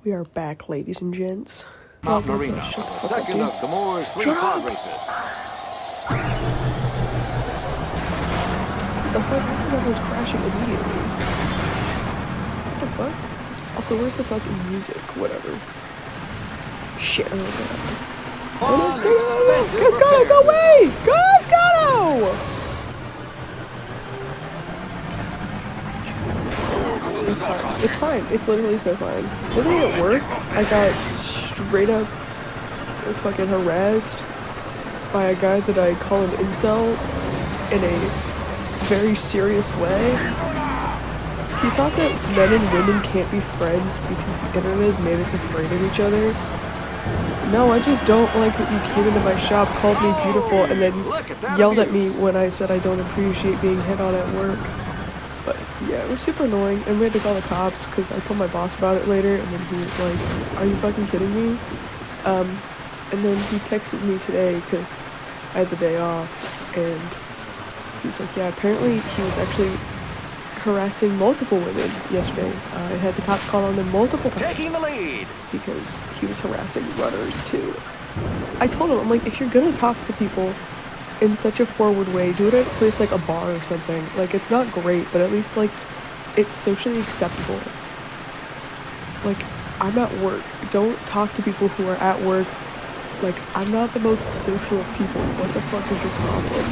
We are back, ladies and gents. Mountain Arena, second of Gamore's 3 pod races. What the fuck? Everyone's crashing immediately. What the fuck? Also, where's the fucking music? Whatever. Shit. Gascano, go away! Gascano! It's fine. It's fine. It's literally so fine. Literally at work, I got straight up fucking harassed by a guy that I call an incel in a very serious way. He thought that men and women can't be friends because the internet has made us afraid of each other. No, I just don't like that you came into my shop, called me beautiful, and then yelled at me when I said I don't appreciate being hit on at work. But yeah, it was super annoying, and we had to call the cops because I told my boss about it later, and then he was like, "Are you fucking kidding me?" And then he texted me today because I had the day off, and he's like, "Yeah, apparently he was actually harassing multiple women yesterday. I had the cops call on them multiple times. Taking the lead because he was harassing runners too." I told him, I'm like, if you're gonna talk to people in such a forward way, do it at a place like a bar or something. Like, it's not great, but at least like it's socially acceptable. Like, I'm at work. Don't talk to people who are at work. Like, I'm not the most social of people. What the fuck is your problem?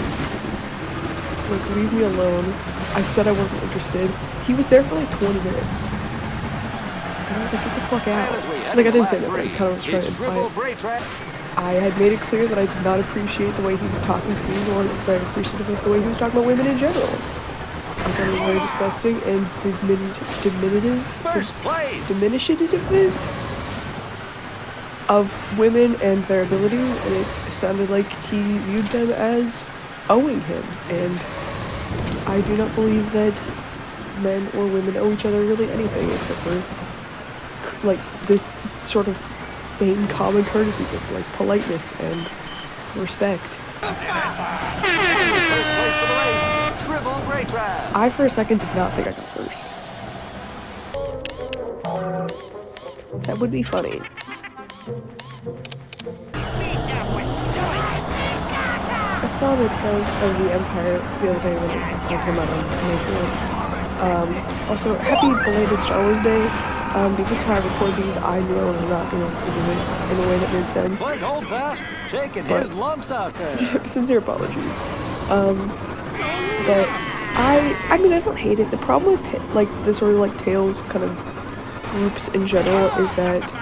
Like, leave me alone. I said I wasn't interested. He was there for like 20 minutes. And I was like, get the fuck out. Like, I didn't say that, but I kind of was trying to imply it. I had made it clear that I did not appreciate the way he was talking to me, nor was I appreciative of the way he was talking about women in general. I thought it was very disgusting and diminutive of women and their ability, and it sounded like he viewed them as owing him, and I do not believe that men or women owe each other really anything except for like this sort of main common courtesies of like politeness and respect. I for a second did not think I got first. That would be funny. I saw the Tales of the Empire the other day when it came out on May 4th. Also, happy belated Star Wars Day. Because how I record these, I knew I was not going to do it in a way that made sense. Like hold fast, taking his lumps out there. Sincere apologies. But I mean, I don't hate it. The problem with like the sort of like Tales kind of groups in general is that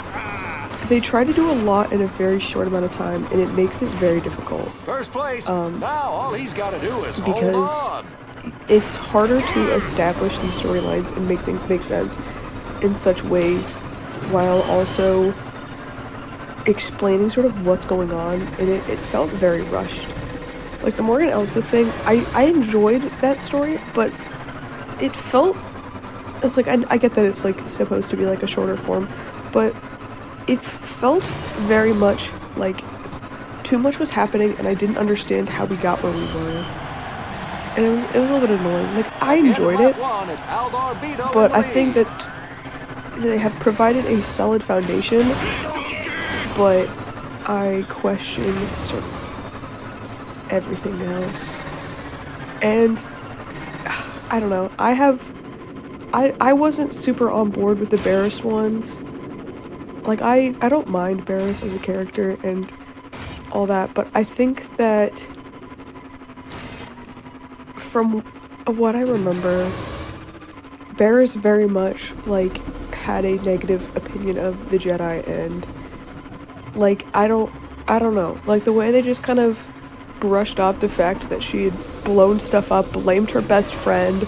they try to do a lot in a very short amount of time, and it makes it very difficult. First place. Now all he's got to do is because hold on. It's harder to establish these storylines and make things make sense in such ways while also explaining sort of what's going on, and it felt very rushed. Like the Morgan Elsbeth thing, I enjoyed that story, but it felt like I get that it's like supposed to be like a shorter form, but it felt very much like too much was happening and I didn't understand how we got where we were. And it was a little bit annoying. Like, I enjoyed it, but I think that they have provided a solid foundation, but I question sort of everything else. And I don't know. I wasn't super on board with the Barriss ones. Like, I don't mind Barriss as a character and all that, but I think that from what I remember, Barriss very much like had a negative opinion of the Jedi, and like I don't know, like the way they just kind of brushed off the fact that she had blown stuff up, blamed her best friend,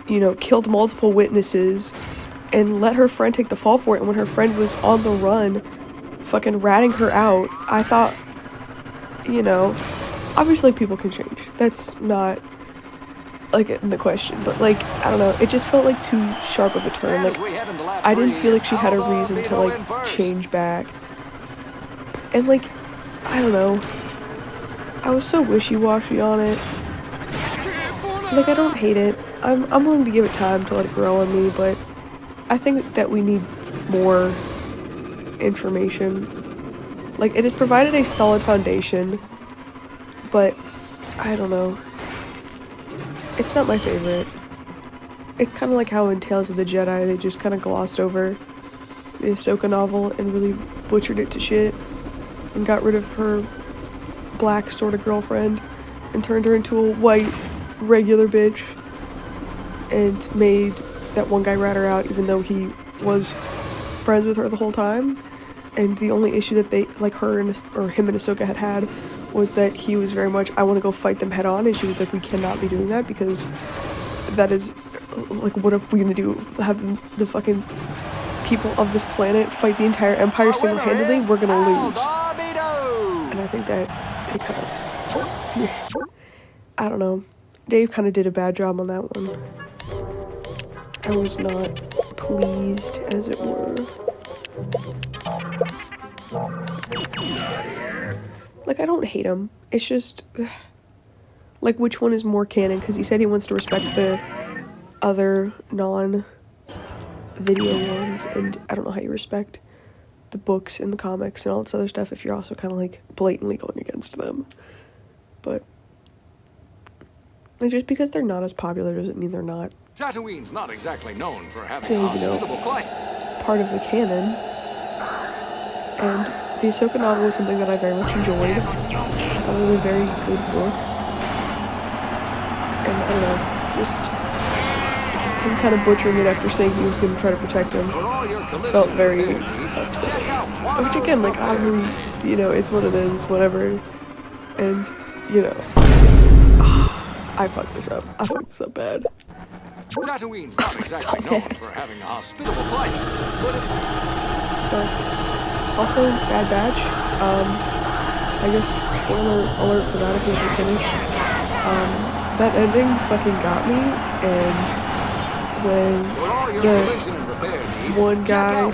you know, killed multiple witnesses, and let her friend take the fall for it, and when her friend was on the run fucking ratting her out, I thought, you know, obviously people can change, that's not like in the question, but like I don't know, it just felt like too sharp of a turn. Like I didn't feel like she had a reason to like change back, and like I don't know, I was so wishy-washy on it. Like I don't hate it, I'm willing to give it time to let it grow on me, but I think that we need more information. Like, it has provided a solid foundation, but I don't know. It's not my favorite. It's kind of like how in Tales of the Jedi they just kind of glossed over the Ahsoka novel and really butchered it to shit and got rid of her black sort of girlfriend and turned her into a white regular bitch and made that one guy rat her out even though he was friends with her the whole time. And the only issue that they, like, her and, or him and Ahsoka had was that he was very much, I want to go fight them head on, and she was like, we cannot be doing that because that is, like, what are we gonna do? Have the fucking people of this planet fight the entire empire single-handedly? We're gonna lose. And I think that it kind of, I don't know, Dave kind of did a bad job on that one. I was not pleased, as it were. Like, I don't hate him. It's just, like, which one is more canon? Because he said he wants to respect the other non-video ones, and I don't know how you respect the books and the comics and all this other stuff if you're also kind of, like, blatantly going against them. But, like, just because they're not as popular doesn't mean they're not. Tatooine's not exactly known for having Still, a hospitable climate. Part of the canon. And the Ahsoka novel was something that I very much enjoyed. I thought it was a very good book. And I don't know, just him kind of butchering it after saying he was going to try to protect him felt very upsetting. Which again, like, obviously, you know, it's what it is, whatever. And, you know, I fucked this up. I fucked this up bad. Tatooine's not exactly known for having a hospitable climate, but also, Bad Batch. I guess spoiler alert for that if you haven't finished. That ending fucking got me, and when the one guy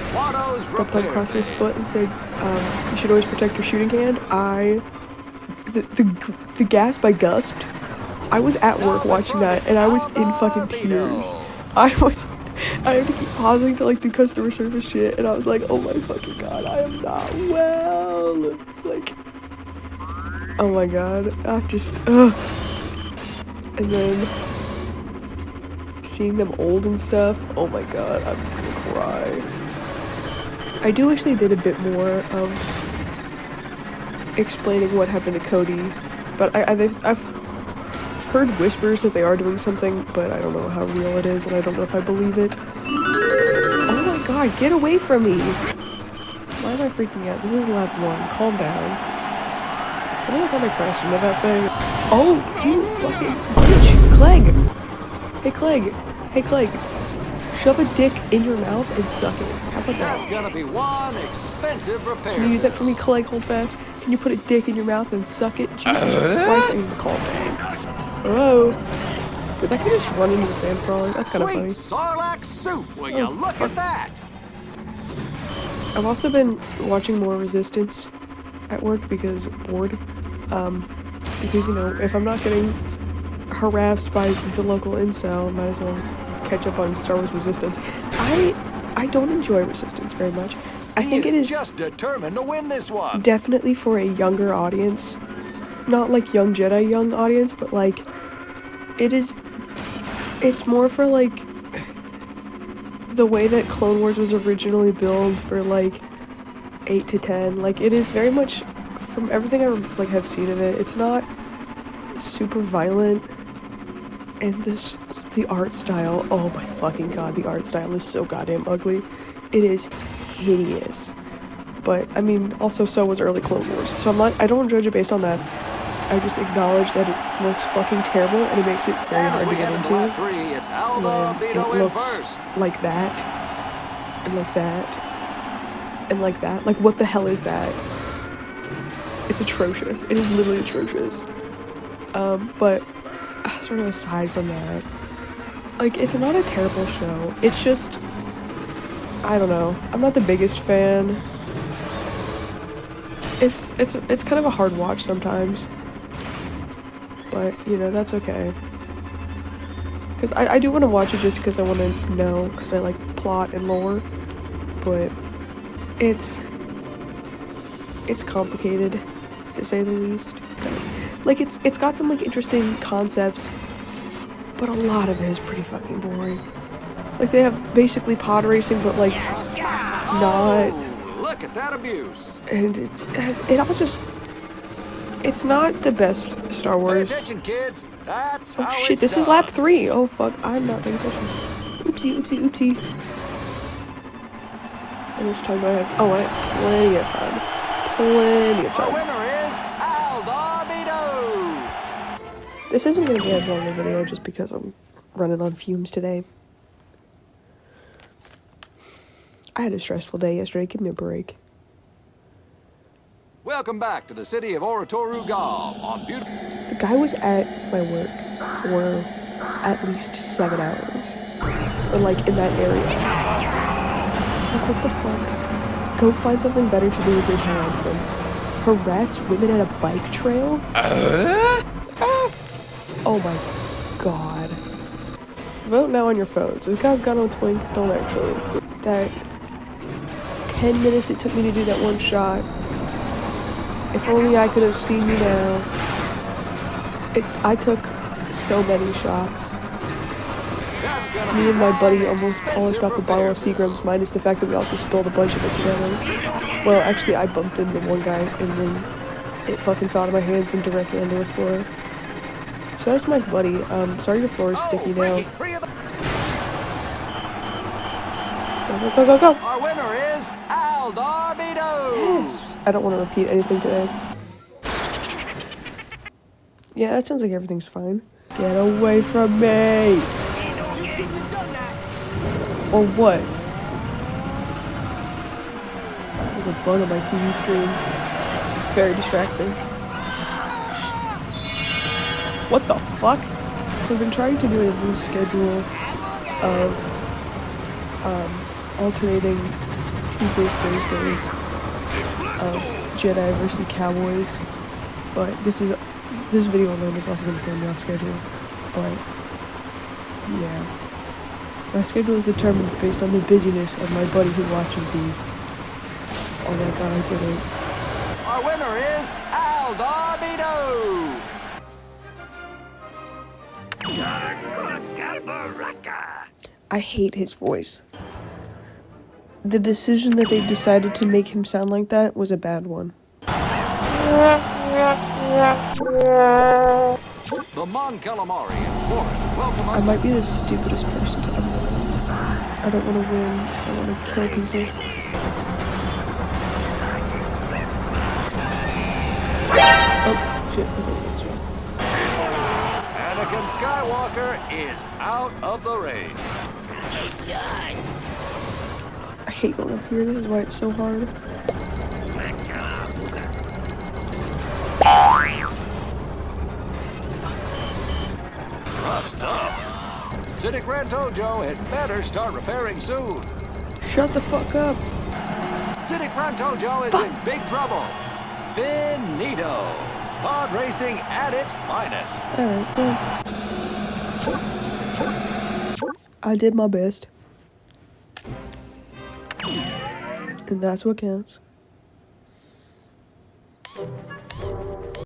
stepped on Crosshair's foot and said, you should always protect your shooting hand, the gasp I gasped. I was at work watching that, and I was in fucking tears. I had to keep pausing to, like, do customer service shit, and I was like, oh my fucking god, I am not well. Like, oh my god, I'm just, ugh. And then seeing them old and stuff, oh my god, I'm gonna cry. I do wish they did a bit more of explaining what happened to Cody, but I've heard whispers that they are doing something, but I don't know how real it is, and I don't know if I believe it. Oh my god, get away from me! Why am I freaking out? This is lap 1. Calm down. I don't know if I crashed into that thing. Oh, you fucking bitch! Clegg! Hey, Clegg! Hey, Clegg! Shove a dick in your mouth and suck it. How about that? that's gonna be one expensive repair. Can you do that for me, Clegg? Hold fast. Can you put a dick in your mouth and suck it? Jesus Christ, I need to calm down. Oh. Did that guy just run into the sand crawler? That's kind of funny. Sarlacc soup, will you look at that? I've also been watching more Resistance at work because bored. Because, you know, if I'm not getting harassed by the local incel, I might as well catch up on Star Wars Resistance. I don't enjoy Resistance very much. I think it is just determined to win this one. Definitely for a younger audience. Not like young Jedi young audience, but like it's more for like the way that Clone Wars was originally built for like 8 to 10. Like, it is very much, from everything I like have seen of it, it's not super violent, and the art style, oh my fucking god, the art style is so goddamn ugly. It is hideous. But I mean, also so was early Clone Wars, so I don't judge it based on that. I just acknowledge that it looks fucking terrible, and it makes it very hard to get into when it looks like that, and like that, and like that. Like, what the hell is that? It's atrocious. It is literally atrocious. But sort of aside from that, like, it's not a terrible show. It's just, I don't know. I'm not the biggest fan. It's kind of a hard watch sometimes. But, you know, that's okay. Because I do want to watch it just because I want to know, because I like plot and lore. but it's complicated, to say the least. Like, it's got some, like, interesting concepts, but a lot of it is pretty fucking boring. Like, they have basically pod racing, but, like, not... Oh, look at that abuse. And it all just... It's not the best Star Pay Wars. attention, kids. That's Oh how shit, it's this is done. lap 3. Oh fuck, I'm not paying attention. Oopsie, oopsie, oopsie. How much time do I have? Oh, I have plenty of time. Plenty of Our time. winner is Aldo. This isn't going to be as long a video just because I'm running on fumes today. I had a stressful day yesterday. Give me a break. Welcome back to the city of Oratoru Gal on beautiful... The guy was at my work for at least 7 hours. Or like in that area. Like what the fuck? Go find something better to do with your time than harass women at a bike trail? Oh my god. Vote now on your phones. If guys got on Twink, don't actually. That 10 minutes it took me to do that one shot. If only I could have seen you now. I took so many shots. Me and my buddy almost polished off a bottle of Seagram's, minus the fact that we also spilled a bunch of it together. Well, actually, I bumped into one guy, and then it fucking fell out of my hands and directly onto the floor. Shout out to my buddy. Sorry your floor is sticky now. Go, go, go, go, go! Our winner is Aldo. Yes! I don't want to repeat anything today. Yeah, that sounds like everything's fine. Get away from me! Or what? There's a bug on my TV screen. It's very distracting. What the fuck? So I've been trying to do a new schedule of alternating Tuesdays, Thursdays of Jedi versus Cowboys, but this video alone is also going to throw me off schedule. But yeah, my schedule is determined based on the busyness of my buddy who watches these. Oh my god, I did it. Our winner is Aldo. I hate his voice. The decision that they decided to make him sound like that was a bad one. The Mon Calamari in Florida welcome us I might be the stupidest person to ever live. I don't want to win. I want to kill people. Oh, shit. Okay, that's right. Anakin Skywalker is out of the race. I hate going up here. This is why it's so hard. Rough stuff. City Grand Tojo had better start repairing soon. Shut the fuck up. City Grand Tojo is in big trouble. Finito. Pod racing at its finest. Alright, well. I did my best. And that's what counts.